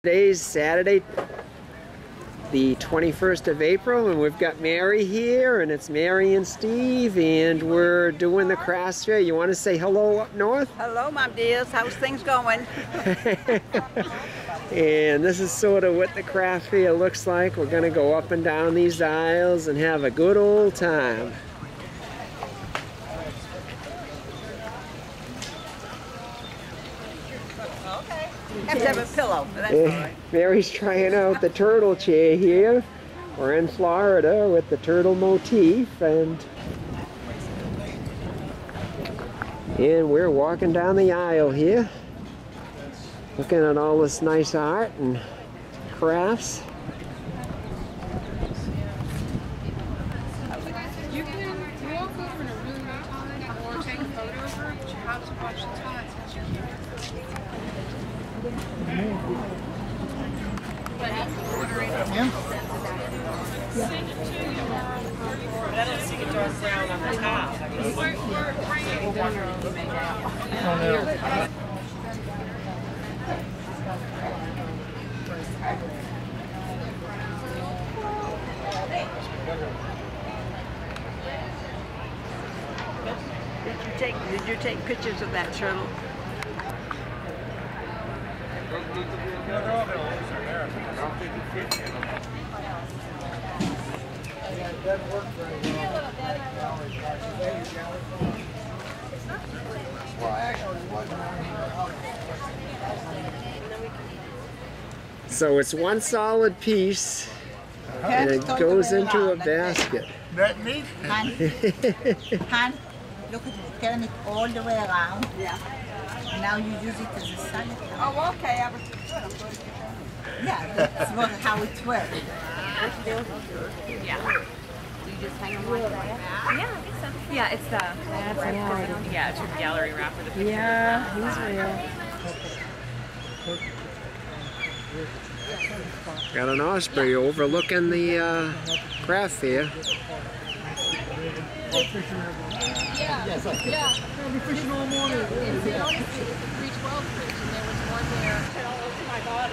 Today's Saturday, the 21st of April, and we've got Mary here, and it's Mary and Steve, and we're doing the crafts fair. You want to say hello up north? Hello, my dears. How's things going? And this is sort of what the craft fair looks like. We're going to go up and down these aisles and have a good old time. Have to have a pillow, but that's all right. Mary's trying out the turtle chair here. We're in Florida with the turtle motif, and we're walking down the aisle here, looking at all this nice art and crafts. You can walk over in a really long time or take a photo of her, but you have to watch the time since you can't. Did you take pictures of that turtle? So it's one solid piece, and it goes into a basket. That neat? Han, look at it, turn it all the way around. Yeah. Now you use it as a salad. Oh, okay. I was Yeah, that's how it works. Yeah. You just hang them like that? Yeah, I think so. Yeah, it's the yeah, it's your gallery wrap for the picture. Yeah, he's real. Got an osprey overlooking the craft fair. Yeah. I'll be fishing all morning. It's the only 312 fish, and there was one there. Oh my God.